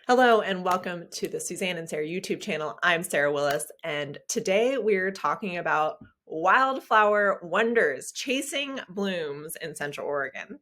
Hello and welcome to the Suzanne and Sarah YouTube channel. I'm Sarah Willis, and today we're talking about wildflower wonders, chasing blooms in Central Oregon.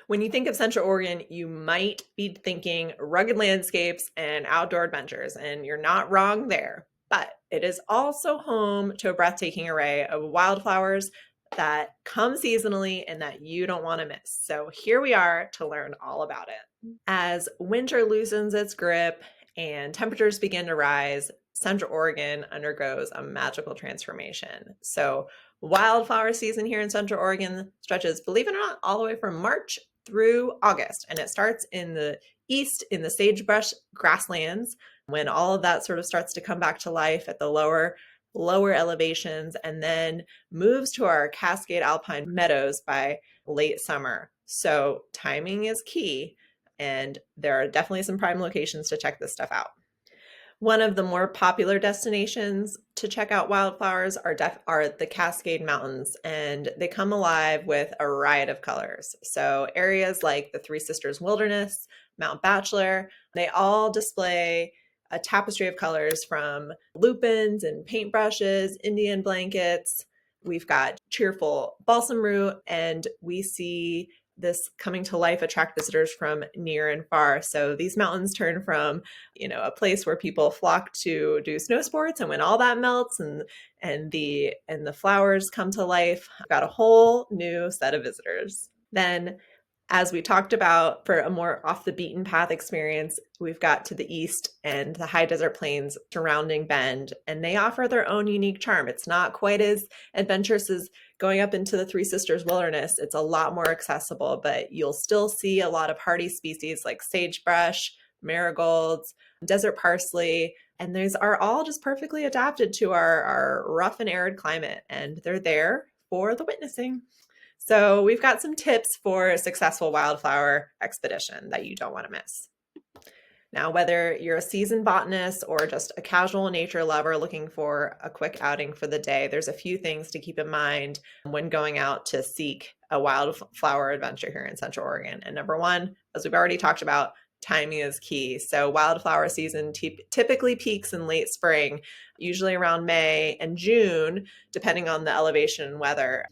When you think of Central Oregon, you might be thinking rugged landscapes and outdoor adventures, and you're not wrong there. But it is also home to a breathtaking array of wildflowers that come seasonally and that you don't want to miss. So here we are to learn all about it. As winter loosens its grip and temperatures begin to rise, Central Oregon undergoes a magical transformation. So wildflower season here in Central Oregon stretches, believe it or not, all the way from March through August. And it starts in the east in the sagebrush grasslands when all of that sort of starts to come back to life at the lower elevations, and then moves to our Cascade alpine meadows by late summer. So timing is key, and there are definitely some prime locations to check this stuff out. One of the more popular destinations to check out wildflowers are the Cascade Mountains, and they come alive with a riot of colors. So areas like the Three Sisters Wilderness, Mount Bachelor, they all display a tapestry of colors from lupins and paintbrushes, Indian blankets. We've got cheerful balsam root, and we see this coming to life attract visitors from near and far. So these mountains turn from, a place where people flock to do snow sports, and when all that melts and the flowers come to life, I've got a whole new set of visitors. Then, as we talked about, for a more off the beaten path experience, we've got to the east and the high desert plains surrounding Bend, and they offer their own unique charm. It's not quite as adventurous as going up into the Three Sisters Wilderness. It's a lot more accessible, but you'll still see a lot of hardy species like sagebrush, marigolds, desert parsley, and these are all just perfectly adapted to our rough and arid climate, and they're there for the witnessing. So we've got some tips for a successful wildflower expedition that you don't want to miss. Now, whether you're a seasoned botanist or just a casual nature lover looking for a quick outing for the day, there's a few things to keep in mind when going out to seek a wildflower adventure here in Central Oregon. And number one, as we've already talked about, timing is key. So wildflower season typically peaks in late spring, usually around May and June, depending on the elevation and weather.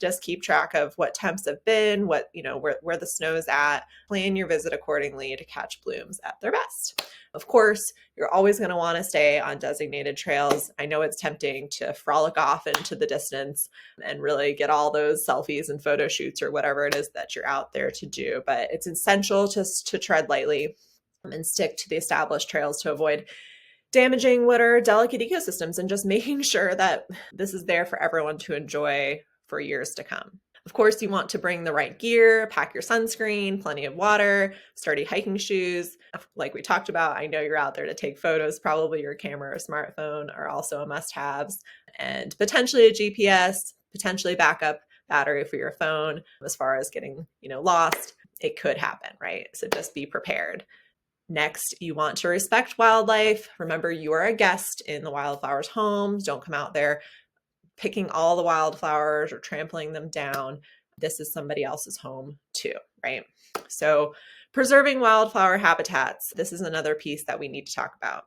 Just keep track of what temps have been, where the snow's at. Plan your visit accordingly to catch blooms at their best. Of course, you're always going to want to stay on designated trails. I know it's tempting to frolic off into the distance and really get all those selfies and photo shoots or whatever it is that you're out there to do, but it's essential just to tread lightly and stick to the established trails to avoid damaging what are delicate ecosystems, and just making sure that this is there for everyone to enjoy for years to come. Of course, you want to bring the right gear, pack your sunscreen, plenty of water, sturdy hiking shoes. Like we talked about, I know you're out there to take photos. Probably your camera or smartphone are also a must-haves, and potentially a GPS, potentially backup battery for your phone. As far as getting, lost, it could happen, right? So just be prepared. Next, you want to respect wildlife. Remember, you are a guest in the wildflowers' homes. Don't come out there picking all the wildflowers or trampling them down. This is somebody else's home too, right? So preserving wildflower habitats, this is another piece that we need to talk about.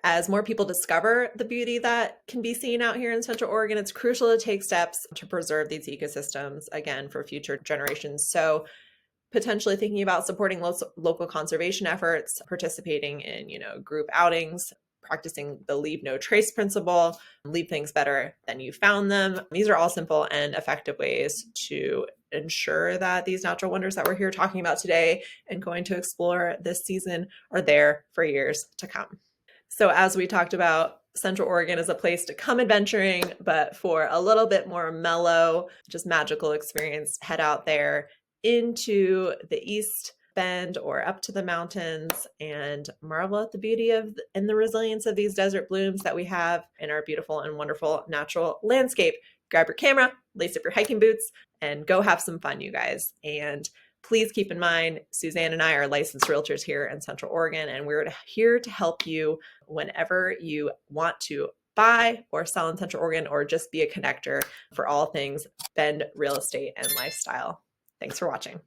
As more people discover the beauty that can be seen out here in Central Oregon, it's crucial to take steps to preserve these ecosystems, again, for future generations. So potentially thinking about supporting local conservation efforts, participating in, group outings, practicing the leave no trace principle, leave things better than you found them. These are all simple and effective ways to ensure that these natural wonders that we're here talking about today and going to explore this season are there for years to come. So as we talked about, Central Oregon is a place to come adventuring, but for a little bit more mellow, just magical experience, head out there into the East Bend or up to the mountains and marvel at the beauty of and the resilience of these desert blooms that we have in our beautiful and wonderful natural landscape. Grab your camera, lace up your hiking boots, and go have some fun, you guys. And please keep in mind, Suzanne and I are licensed realtors here in Central Oregon, and we're here to help you whenever you want to buy or sell in Central Oregon, or just be a connector for all things Bend real estate and lifestyle. Thanks for watching.